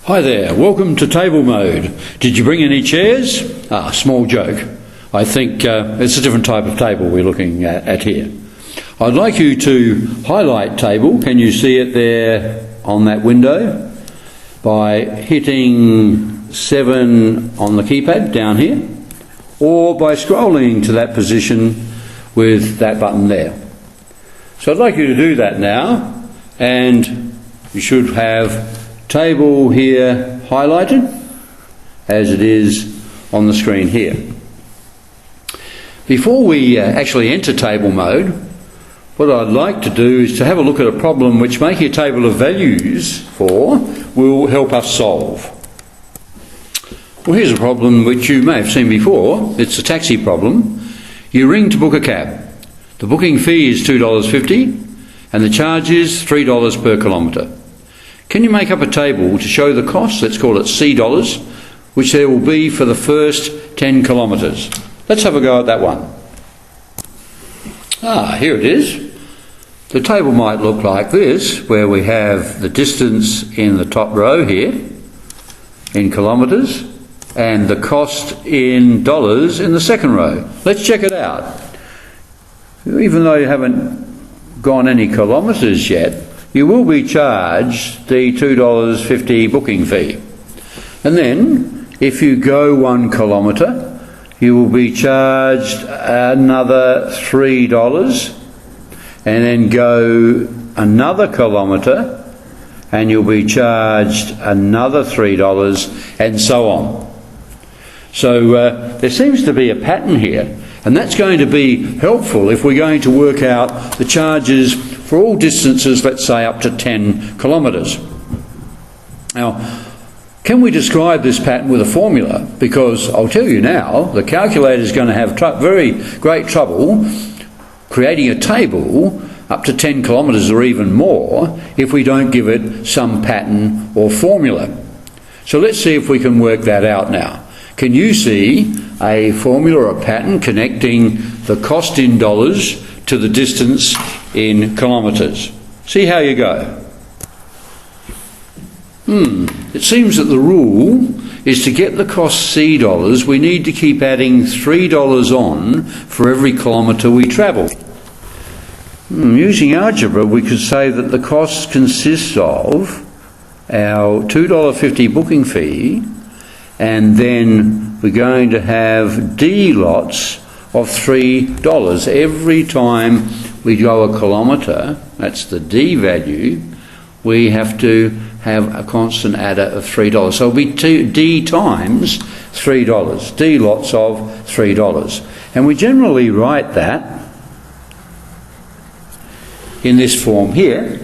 Hi there, welcome to table mode. Did you bring any chairs? Small joke. I think it's a different type of table we're looking at here. I'd like you to highlight table. Can you see it there on that window? By hitting 7 on the keypad down here, or by scrolling to that position with that button there. So I'd like you to do that now, and you should have table here highlighted as it is on the screen here. Before we actually enter table mode, what I'd like to do is to have a look at a problem which making a table of values for will help us solve. Well, here's a problem which you may have seen before. It's a taxi problem. You ring to book a cab. The booking fee is $2.50 and the charge is $3 per kilometre. Can you make up a table to show the cost, let's call it C dollars, which there will be for the first 10 kilometres? Let's have a go at that one. Here it is. The table might look like this, where we have the distance in the top row here, in kilometres, and the cost in dollars in the second row. Let's check it out. Even though you haven't gone any kilometres yet, you will be charged the $2.50 booking fee. And then, if you go 1 kilometre, you will be charged another $3, and then go another kilometre, and you'll be charged another $3, and so on. So there seems to be a pattern here, and that's going to be helpful if we're going to work out the charges for all distances, let's say up to 10 kilometres. Now, can we describe this pattern with a formula? Because I'll tell you now, the calculator is going to have very great trouble creating a table up to 10 kilometres or even more if we don't give it some pattern or formula. So let's see if we can work that out now. Can you see a formula or a pattern connecting the cost in dollars to the distance in kilometres? See how you go. It seems that the rule is to get the cost C dollars, we need to keep adding $3 on for every kilometre we travel. Using algebra, we could say that the cost consists of our $2.50 booking fee, and then we're going to have D lots of $3 every time we go a kilometre. That's the D value. We have to have a constant adder of $3. So it'll be D times $3, D lots of $3. And we generally write that in this form here,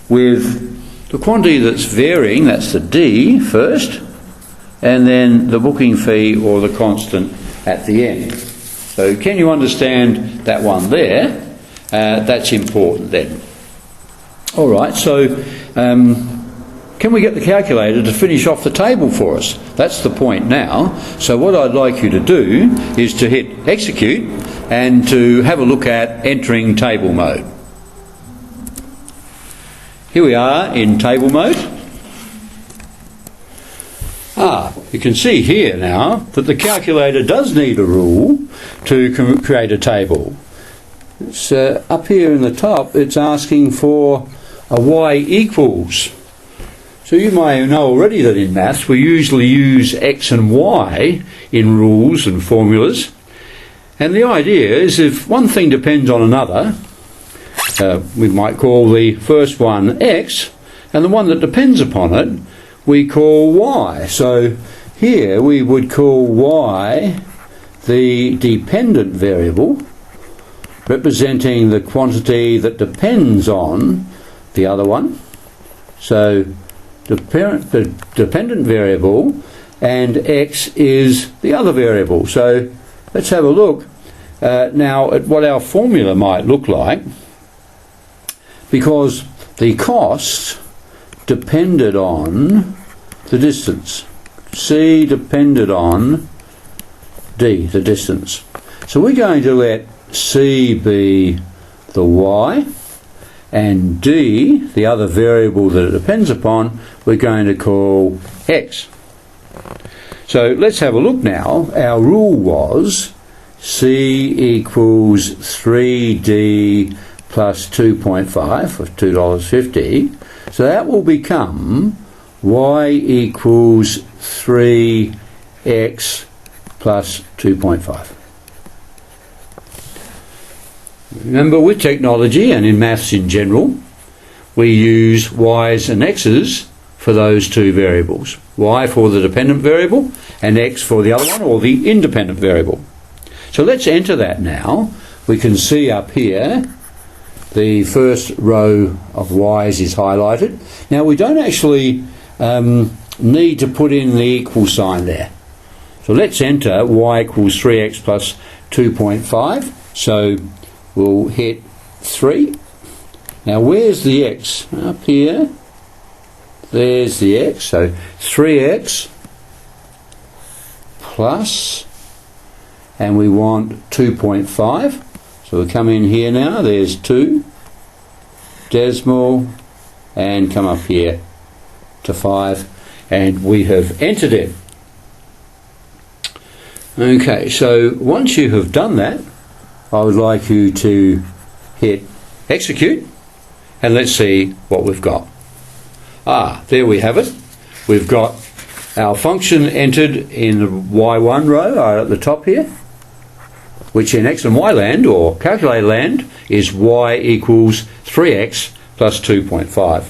with the quantity that's varying, that's the D first, and then the booking fee or the constant at the end. So can you understand that one there? That's important then. All right, so can we get the calculator to finish off the table for us? That's the point now. So what I'd like you to do is to hit execute and to have a look at entering table mode. Here we are in table mode. You can see here now that the calculator does need a rule to create a table. It's up here in the top, it's asking for a y equals. So you may know already that in maths we usually use x and y in rules and formulas. And the idea is if one thing depends on another, we might call the first one x, and the one that depends upon it we call y. So here we would call y the dependent variable, representing the quantity that depends on the other one. So the dependent variable, and x is the other variable. So let's have a look now at what our formula might look like, because the cost depended on the distance. C depended on D, the distance. So we're going to let C be the y, and D, the other variable that it depends upon, we're going to call X. So let's have a look now. Our rule was C equals 3D plus 2.5 of $2.50. So that will become Y equals 3X plus 2.5. Remember, with technology and in maths in general, we use Y's and X's for those two variables. Y for the dependent variable and X for the other one, or the independent variable. So let's enter that now. We can see up here the first row of Y's is highlighted. Now we don't actually need to put in the equal sign there. So let's enter Y equals 3X plus 2.5. So we'll hit 3. Now where's the X? Up here. There's the X. So 3X plus, and we want 2.5. So we'll come in here now. There's 2 decimal and come up here to 5, and we have entered it. Okay, so once you have done that, I would like you to hit execute, and let's see what we've got. There we have it. We've got our function entered in the Y1 row at the top here, which in X and Y land, or calculator land, is Y equals 3X plus 2.5.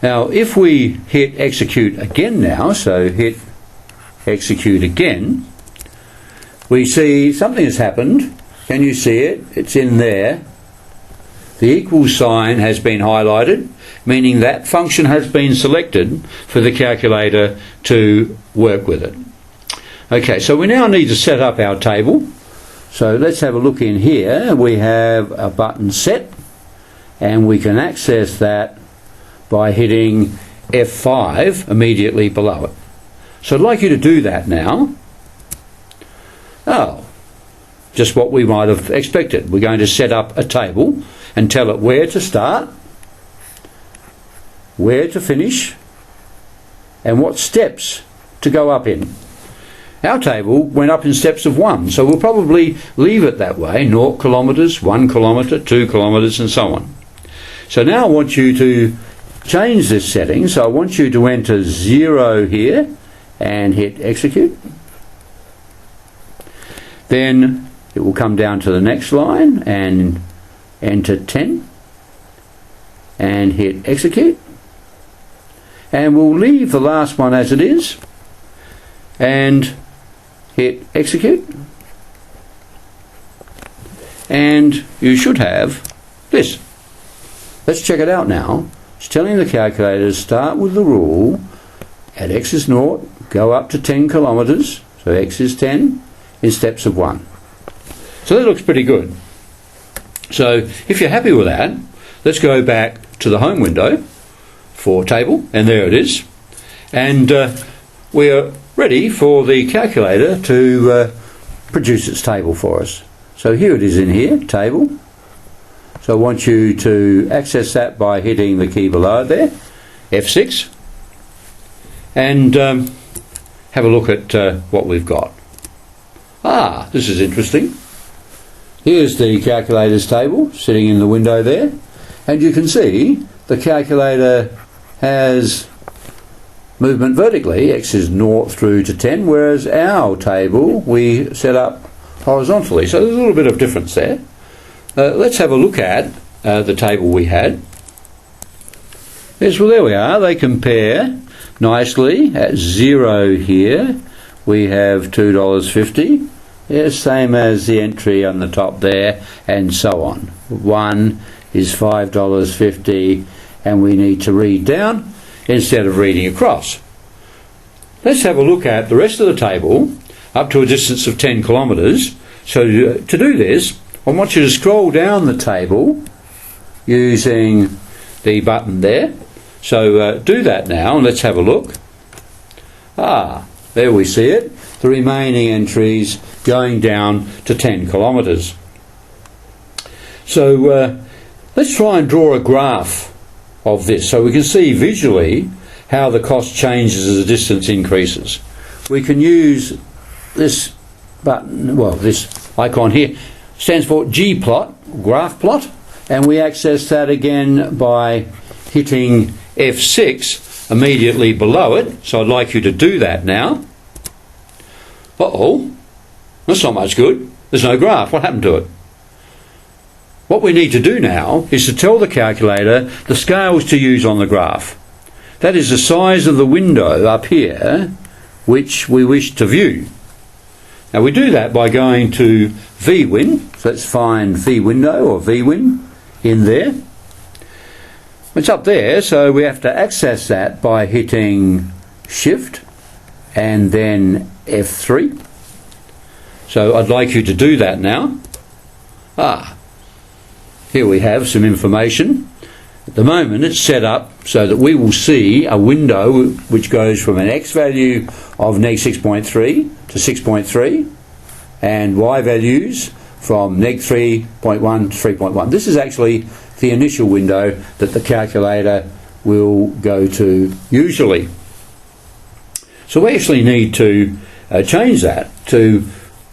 Now if we hit execute again now, so hit execute again, we see something has happened. Can you see it? It's in there. The equal sign has been highlighted, meaning that function has been selected for the calculator to work with it. Okay, so we now need to set up our table. So let's have a look in here. We have a button set, and we can access that by hitting F5 immediately below it. So I'd like you to do that now. Just what we might have expected. We're going to set up a table and tell it where to start, where to finish, and what steps to go up in. Our table went up in steps of 1, so we'll probably leave it that way, 0 kilometres, 1 kilometre, 2 kilometres, and so on. So now I want you to change this setting, so I want you to enter 0 here and hit execute. Then it will come down to the next line and enter 10 and hit execute. And we'll leave the last one as it is and hit execute. And you should have this. Let's check it out now. It's telling the calculator to start with the rule at X is 0, go up to 10 kilometres, so X is 10, in steps of 1. So that looks pretty good. So if you're happy with that, let's go back to the home window for table, and there it is. And we're ready for the calculator to produce its table for us. So here it is in here, table. So I want you to access that by hitting the key below it there, F6, and have a look at what we've got. This is interesting. Here's the calculator's table sitting in the window there, and you can see the calculator has movement vertically. X is 0 through to 10, whereas our table we set up horizontally. So there's a little bit of difference there. Let's have a look at the table we had. Yes, well, there we are. They compare nicely. At 0 here we have $2.50. Yes, same as the entry on the top there, and so on. 1 is $5.50, and we need to read down instead of reading across. Let's have a look at the rest of the table up to a distance of 10 kilometres. So to do this, I want you to scroll down the table using the button there. So do that now, and let's have a look. There we see it. The remaining entries going down to 10 kilometres. So Let's try and draw a graph of this so we can see visually how the cost changes as the distance increases. We can use this button, well, this icon here stands for G-plot, graph plot, and we access that again by hitting F6 immediately below it. So I'd like you to do that now. Uh-oh, that's not much good. There's no graph. What happened to it? What we need to do now is to tell the calculator the scales to use on the graph. That is the size of the window up here which we wish to view. Now we do that by going to VWin. So let's find VWindow or VWin in there. It's up there, so we have to access that by hitting Shift and then F3. So I'd like you to do that now. Here we have some information. At the moment it's set up so that we will see a window which goes from an X value of -6.3 to 6.3 and Y values from -3.1 to 3.1. This is actually the initial window that the calculator will go to usually. So we actually need to change that to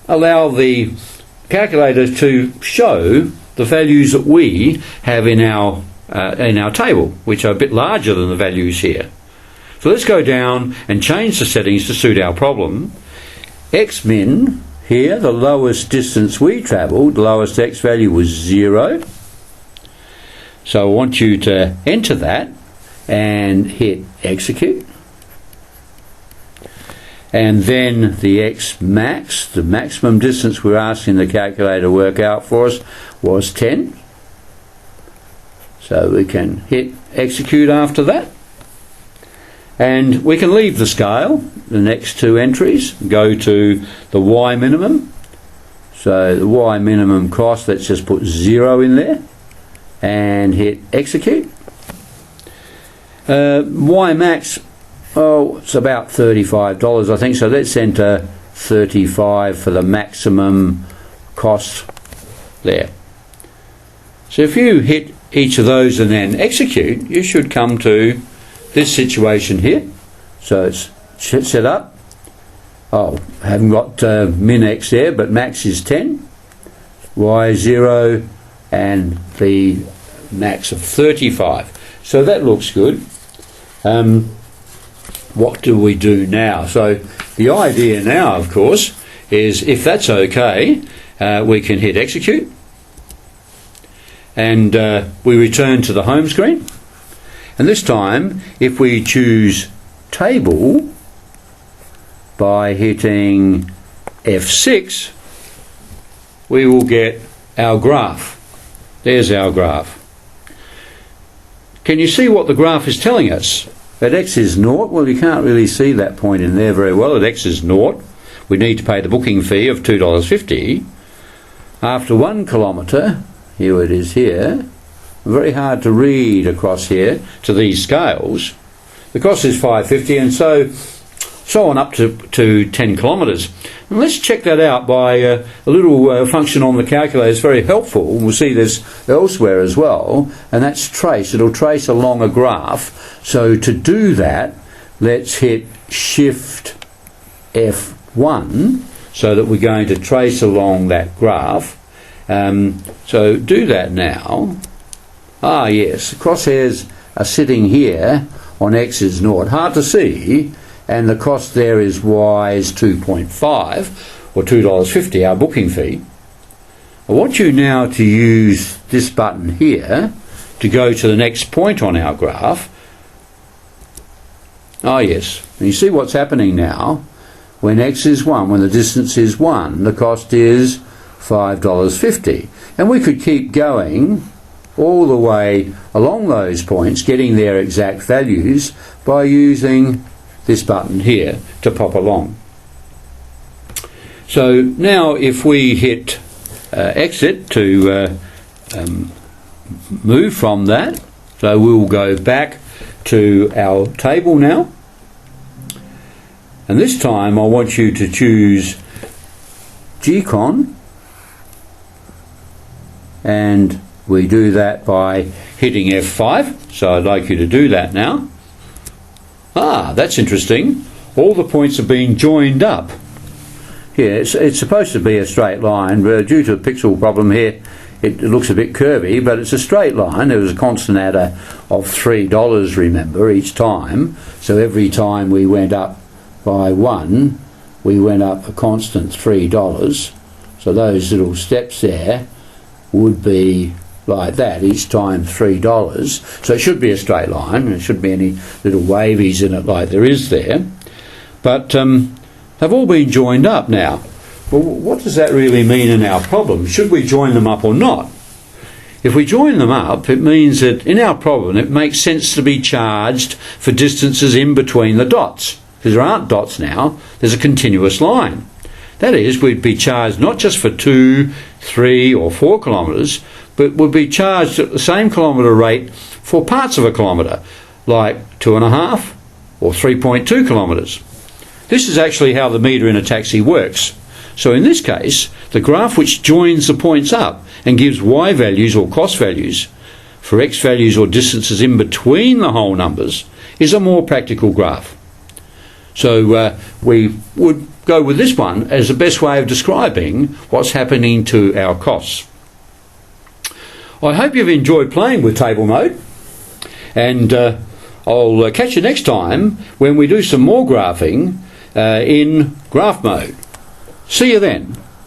allow the calculator to show the values that we have in our table, which are a bit larger than the values here. So let's go down and change the settings to suit our problem. Xmin here, the lowest distance we travelled, the lowest X value was 0. So I want you to enter that and hit execute. And then the X max, the maximum distance we're asking the calculator to work out for us, was 10. So we can hit execute after that. And we can leave the scale, the next two entries, go to the Y minimum. So the Y minimum cost, let's just put 0 in there and hit execute. Y max, oh, it's about $35 I think, so let's enter 35 for the maximum cost there. So if you hit each of those and then execute, you should come to this situation here. So it's set up. Oh, I haven't got min X there, but max is 10, Y 0, and the max of 35. So that looks good. What do we do now? So the idea now, of course, is if that's okay, we can hit execute. And we return to the home screen. And this time, if we choose table by hitting F6, we will get our graph. There's our graph. Can you see what the graph is telling us? At X is 0, well, you can't really see that point in there very well. At X is 0, we need to pay the booking fee of $2.50. After 1 kilometre, here it is here, very hard to read across here to these scales. The cost is $5.50, and so on up to 10 kilometres. And let's check that out by a little function on the calculator. It's very helpful. We'll see this elsewhere as well, and that's trace. It'll trace along a graph. So to do that, let's hit Shift F1 so that we're going to trace along that graph. So do that now. Ah yes, the crosshairs are sitting here on X is 0. Hard to see, and the cost there is Y is 2.5 or $2.50, our booking fee. I want you now to use this button here to go to the next point on our graph. Ah yes, and you see what's happening now. When X is 1, when the distance is 1, the cost is $5.50. And we could keep going all the way along those points, getting their exact values by using this button here to pop along. So now if we hit exit to move from that, so we'll go back to our table now, and this time I want you to choose GCon and We do that by hitting F5, so I'd like you to do that now. That's interesting. All the points are being joined up. Yeah, it's supposed to be a straight line, but due to a pixel problem here, it looks a bit curvy, but it's a straight line. There was a constant adder of $3, remember, each time. So every time we went up by 1, we went up a constant $3. So those little steps there would be like that, each time $3. So it should be a straight line. There shouldn't be any little wavies in it like there is there. But they've all been joined up now. Well, what does that really mean in our problem? Should we join them up or not? If we join them up, it means that in our problem it makes sense to be charged for distances in between the dots. Because there aren't dots now, there's a continuous line. That is, we'd be charged not just for 2, 3 or 4 kilometres, but would be charged at the same kilometre rate for parts of a kilometre, like 2.5 or 3.2 kilometres. This is actually how the meter in a taxi works. So in this case, the graph which joins the points up and gives y values or cost values for x values or distances in between the whole numbers is a more practical graph. So we would go with this one as the best way of describing what's happening to our costs. I hope you've enjoyed playing with table mode, and I'll catch you next time when we do some more graphing in graph mode. See you then.